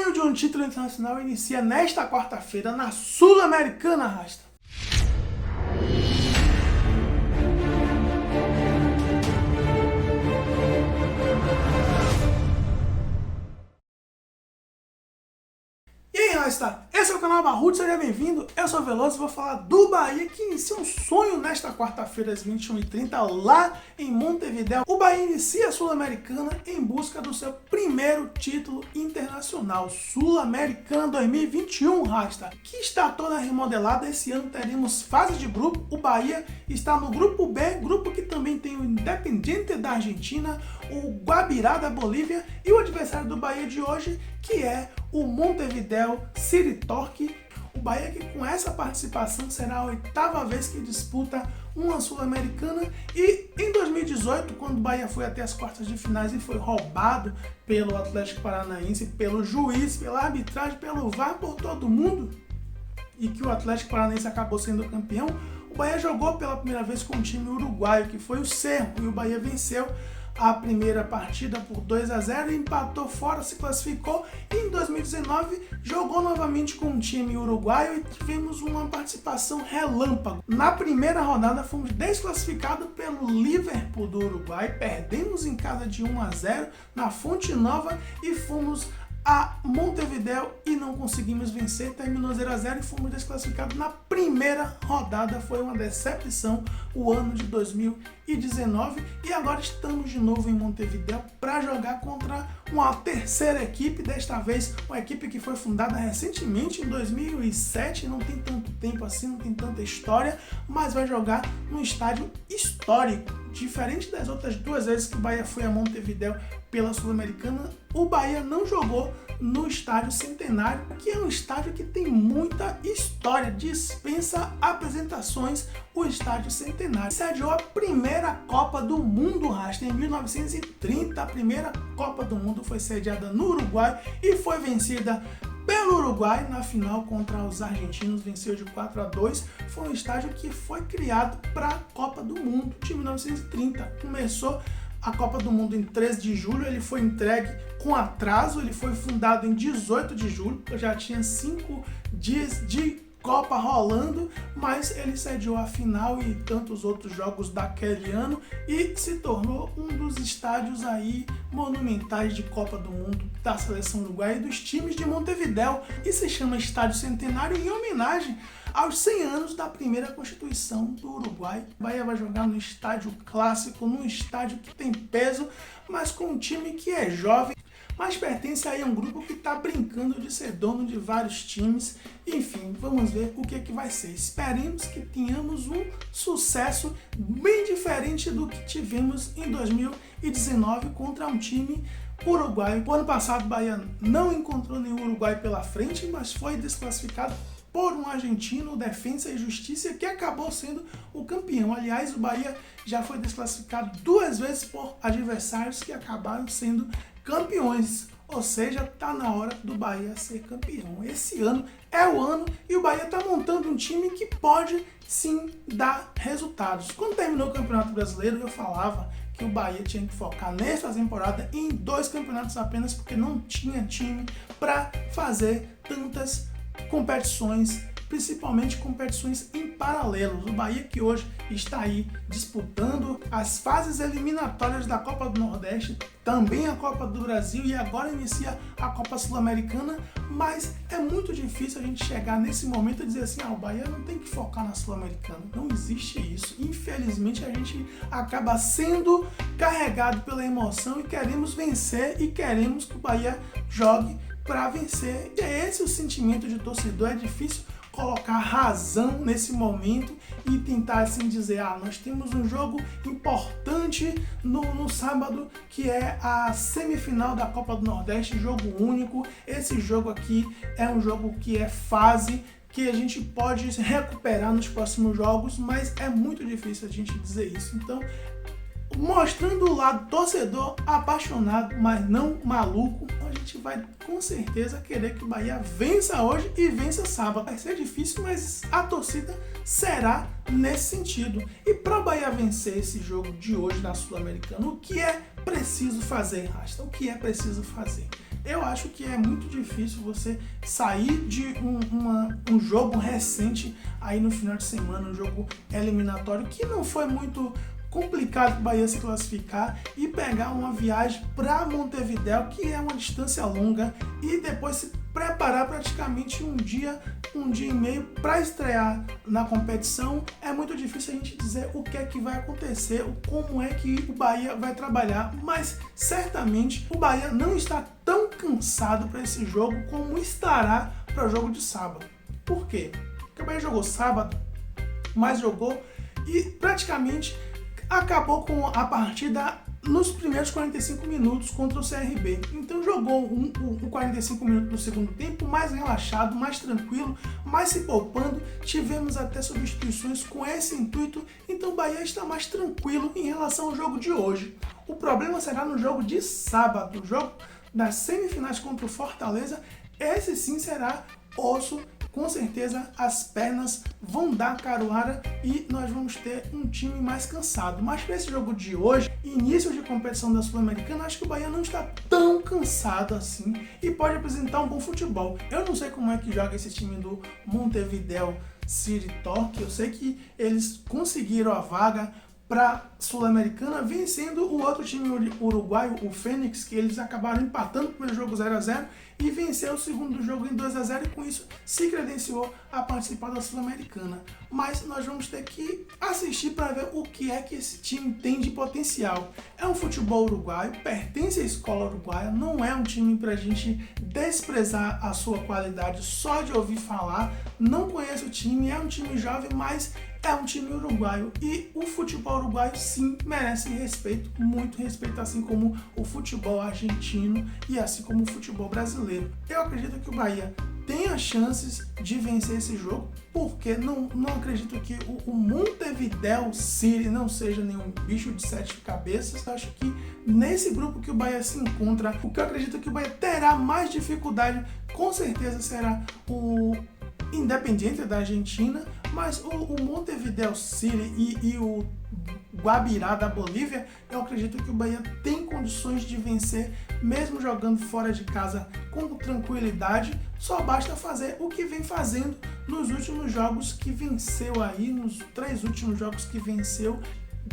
sonho de um título internacional inicia nesta quarta-feira na Sul-Americana, Rasta. E aí, Rasta? Esse é o canal Barrudo, seja bem-vindo. Eu sou Veloso e vou falar do Bahia, que inicia um sonho nesta quarta-feira às 21h30 lá em Montevidéu. O Bahia inicia a Sul-Americana em busca do seu primeiro título internacional, Sul-Americana 2021, Rasta, que está toda remodelada. Esse ano teremos fase de grupo. O Bahia está no grupo B, grupo que também tem o Independiente da Argentina, o Guabirá da Bolívia e o adversário do Bahia de hoje, que é o Montevidéu City Torque. O Bahia que com essa participação será a 8ª vez que disputa uma Sul-Americana, e em 2018, quando o Bahia foi até as quartas de finais e foi roubado pelo Atlético Paranaense, pelo juiz, pela arbitragem, pelo VAR, por todo mundo, e que o Atlético Paranaense acabou sendo campeão, o Bahia jogou pela primeira vez com um time uruguaio, que foi o Cerro, e o Bahia venceu a primeira partida por 2-0, empatou fora, se classificou, e em 2019 jogou novamente com um time uruguaio e tivemos uma participação relâmpago. Na primeira rodada fomos desclassificados pelo Liverpool do Uruguai, perdemos em casa de 1-0 na Fonte Nova e fomos a Montevidéu e não conseguimos vencer, terminou 0-0 e fomos desclassificados na primeira rodada. Foi uma decepção o ano de 2019 e agora estamos de novo em Montevidéu para jogar contra uma terceira equipe, desta vez uma equipe que foi fundada recentemente em 2007, não tem tanto tempo assim, não tem tanta história, mas vai jogar num estádio histórico. Diferente das outras duas vezes que o Bahia foi a Montevidéu pela Sul-Americana, o Bahia não jogou no Estádio Centenário, que é um estádio que tem muita história, dispensa apresentações. O Estádio Centenário sediou a primeira Copa do Mundo, Rasta, em 1930. A primeira Copa do Mundo foi sediada no Uruguai e foi vencida pelo Uruguai na final contra os argentinos, venceu de 4-2. Foi um estádio que foi criado para a Copa do Mundo de 1930. Começou a Copa do Mundo em 13 de julho, ele foi entregue com atraso, ele foi fundado em 18 de julho, já tinha 5 dias de Copa rolando, mas ele sediou a final e tantos outros jogos daquele ano e se tornou um dos estádios aí monumentais de Copa do Mundo da seleção uruguaia e dos times de Montevidéu, e se chama Estádio Centenário em homenagem aos 100 anos da primeira Constituição do Uruguai. O Bahia vai jogar no estádio clássico, num estádio que tem peso, mas com um time que é jovem, mas pertence aí a um grupo que está brincando de ser dono de vários times. Enfim, vamos ver o que vai ser. Esperemos que tenhamos um sucesso bem diferente do que tivemos em 2019 contra um time uruguaio. O ano passado o Bahia não encontrou nenhum uruguaio pela frente, mas foi desclassificado por um argentino, Defensa e Justiça, que acabou sendo o campeão. Aliás, o Bahia já foi desclassificado 2 vezes por adversários que acabaram sendo campeões. Ou seja, está na hora do Bahia ser campeão. Esse ano é o ano e o Bahia está montando um time que pode sim dar resultados. Quando terminou o Campeonato Brasileiro, eu falava que o Bahia tinha que focar nessa temporada em 2 campeonatos apenas, porque não tinha time para fazer tantas competições, principalmente competições em paralelos. O Bahia que hoje está aí disputando as fases eliminatórias da Copa do Nordeste, também a Copa do Brasil e agora inicia a Copa Sul-Americana, mas é muito difícil a gente chegar nesse momento e dizer assim, o Bahia não tem que focar na Sul-Americana. Não existe isso. Infelizmente a gente acaba sendo carregado pela emoção e queremos vencer e queremos que o Bahia jogue para vencer. E é esse o sentimento de torcedor. É difícil colocar razão nesse momento e tentar assim dizer, nós temos um jogo importante no sábado, que é a semifinal da Copa do Nordeste, jogo único. Esse jogo aqui é um jogo que é fase, que a gente pode recuperar nos próximos jogos, mas é muito difícil a gente dizer isso. Então, mostrando o lado torcedor apaixonado, mas não maluco, a gente vai com certeza querer que o Bahia vença hoje e vença sábado. Vai ser difícil, mas a torcida será nesse sentido. E para o Bahia vencer esse jogo de hoje na Sul-Americana, o que é preciso fazer, Rasta? O que é preciso fazer? Eu acho que é muito difícil você sair de um jogo recente aí no final de semana, um jogo eliminatório que não foi muito complicado para o Bahia se classificar e pegar uma viagem para Montevidéu, que é uma distância longa, e depois se preparar praticamente um dia e meio para estrear na competição. É muito difícil a gente dizer o que é que vai acontecer, como é que o Bahia vai trabalhar, mas certamente o Bahia não está tão cansado para esse jogo como estará para o jogo de sábado. Por quê? Porque o Bahia jogou sábado, mas jogou e praticamente acabou com a partida nos primeiros 45 minutos contra o CRB. Então jogou 45 minutos do segundo tempo mais relaxado, mais tranquilo, mais se poupando. Tivemos até substituições com esse intuito, então o Bahia está mais tranquilo em relação ao jogo de hoje. O problema será no jogo de sábado, o jogo das semifinais contra o Fortaleza. Esse sim será osso. Com certeza as pernas vão dar caruara e nós vamos ter um time mais cansado. Mas para esse jogo de hoje, início de competição da Sul-Americana, acho que o Bahia não está tão cansado assim e pode apresentar um bom futebol. Eu não sei como é que joga esse time do Montevideo City Torque. Eu sei que eles conseguiram a vaga para Sul-Americana, vencendo o outro time uruguaio, o Fênix, que eles acabaram empatando o primeiro jogo 0-0 e venceu o segundo jogo em 2-0 e com isso se credenciou a participar da Sul-Americana. Mas nós vamos ter que assistir para ver o que é que esse time tem de potencial. É um futebol uruguaio, pertence à escola uruguaia, não é um time para a gente desprezar a sua qualidade só de ouvir falar. Não conheço o time, é um time jovem, mas é um time uruguaio e o futebol uruguaio sim merece respeito, muito respeito, assim como o futebol argentino e assim como o futebol brasileiro. Eu acredito que o Bahia tenha chances de vencer esse jogo, porque não acredito que o Montevideo City não seja nenhum bicho de 7 cabeças. Eu acho que nesse grupo que o Bahia se encontra, o que eu acredito que o Bahia terá mais dificuldade, com certeza será o Independiente da Argentina, mas o Montevideo City e o Guabirá da Bolívia, eu acredito que o Bahia tem condições de vencer, mesmo jogando fora de casa com tranquilidade. Só basta fazer o que vem fazendo nos últimos jogos que venceu aí, nos 3 últimos jogos que venceu,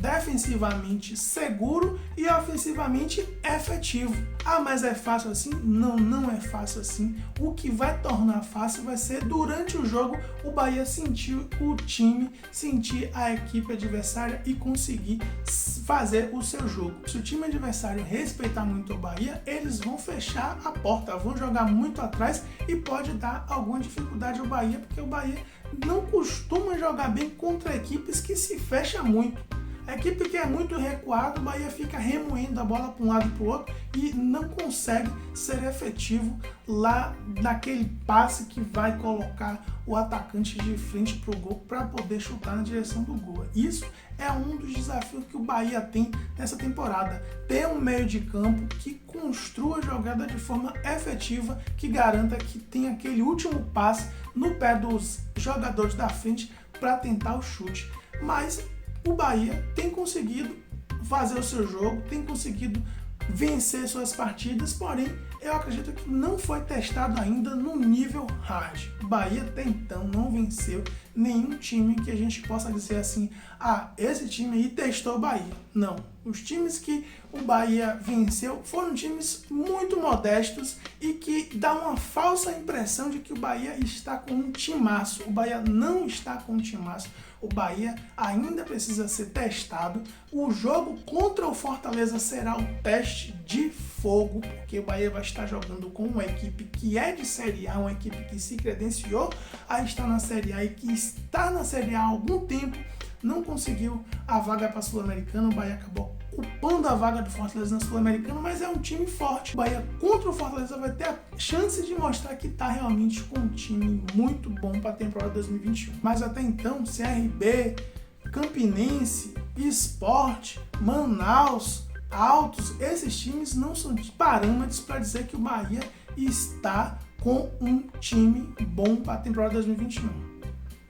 defensivamente seguro e ofensivamente efetivo. Ah, mas é fácil assim? Não, não é fácil assim. O que vai tornar fácil vai ser durante o jogo o Bahia sentir o time, sentir a equipe adversária e conseguir fazer o seu jogo. Se o time adversário respeitar muito o Bahia, eles vão fechar a porta, vão jogar muito atrás e pode dar alguma dificuldade ao Bahia, porque o Bahia não costuma jogar bem contra equipes que se fecham muito. A equipe que é muito recuada, o Bahia fica remoendo a bola para um lado e para o outro e não consegue ser efetivo lá naquele passe que vai colocar o atacante de frente para o gol para poder chutar na direção do gol. Isso é um dos desafios que o Bahia tem nessa temporada. Ter um meio de campo que construa a jogada de forma efetiva, que garanta que tem aquele último passe no pé dos jogadores da frente para tentar o chute. Mas o Bahia tem conseguido fazer o seu jogo, tem conseguido vencer suas partidas, porém eu acredito que não foi testado ainda no nível hard. O Bahia até então não venceu nenhum time que a gente possa dizer assim, ah, esse time aí testou o Bahia. Não, os times que o Bahia venceu foram times muito modestos e que dá uma falsa impressão de que o Bahia está com um timaço. O Bahia não está com um timaço. O Bahia ainda precisa ser testado. O jogo contra o Fortaleza será um teste de fogo, porque o Bahia vai estar jogando com uma equipe que é de Série A, uma equipe que se credenciou a estar na Série A e que está na Série A há algum tempo, não conseguiu a vaga para a Sul-Americana. O Bahia acabou ocupando a vaga do Fortaleza na Sul-Americana, mas é um time forte. O Bahia contra o Fortaleza vai ter a chance de mostrar que está realmente com um time muito bom para a temporada 2021. Mas até então, CRB, Campinense, Sport, Manaus, Altos, esses times não são parâmetros para dizer que o Bahia está com um time bom para a temporada 2021.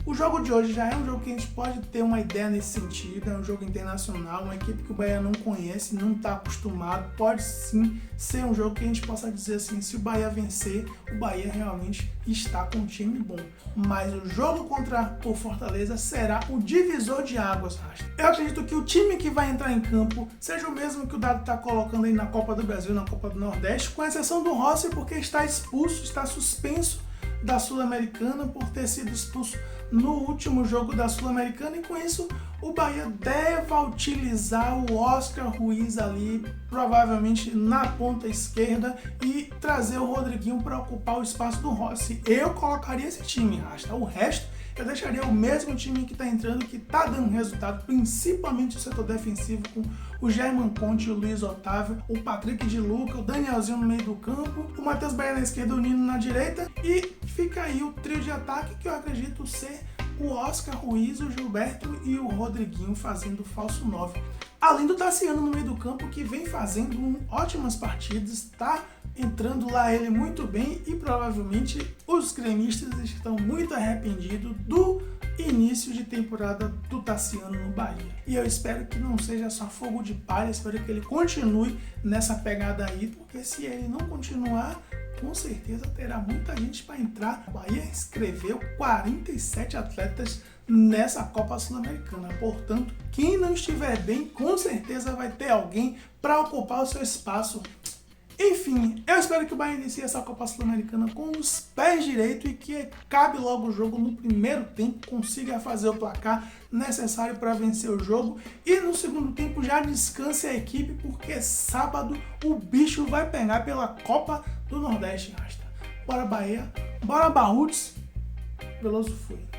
O jogo de hoje já é um jogo que a gente pode ter uma ideia nesse sentido, é um jogo internacional, uma equipe que o Bahia não conhece, não está acostumado, pode sim ser um jogo que a gente possa dizer assim, se o Bahia vencer, o Bahia realmente está com um time bom. Mas o jogo contra o Fortaleza será o divisor de águas, Rasta. Eu acredito que o time que vai entrar em campo seja o mesmo que o Dado está colocando aí na Copa do Brasil, na Copa do Nordeste, com exceção do Rossi, porque está expulso, está suspenso da Sul-Americana por ter sido expulso no último jogo da Sul-Americana, e com isso o Bahia deve utilizar o Oscar Ruiz ali, provavelmente na ponta esquerda, e trazer o Rodriguinho para ocupar o espaço do Rossi. Eu colocaria esse time, Rasta. O resto eu deixaria o mesmo time que está entrando, que está dando resultado, principalmente o setor defensivo, com o German Conte, o Luiz Otávio, o Patrick de Luca, o Danielzinho no meio do campo, o Matheus Bahia na esquerda, o Nino na direita, e fica aí o trio de ataque que eu acredito ser o Oscar Ruiz, o Gilberto e o Rodriguinho fazendo o falso 9. Além do Tassiano no meio do campo, que vem fazendo ótimas partidas, está entrando lá ele muito bem, e provavelmente os gremistas estão muito arrependidos do início de temporada do Tassiano no Bahia. E eu espero que não seja só fogo de palha, espero que ele continue nessa pegada aí, porque se ele não continuar, com certeza terá muita gente para entrar. O Bahia inscreveu 47 atletas nessa Copa Sul-Americana, portanto, quem não estiver bem, com certeza vai ter alguém para ocupar o seu espaço. Enfim, eu espero que o Bahia inicie essa Copa Sul-Americana com os pés direitos e que acabe logo o jogo no primeiro tempo, consiga fazer o placar necessário para vencer o jogo, e no segundo tempo já descanse a equipe, porque sábado o bicho vai pegar pela Copa do Nordeste, Rasta. Bora Bahia, bora Barruts, Veloso fui.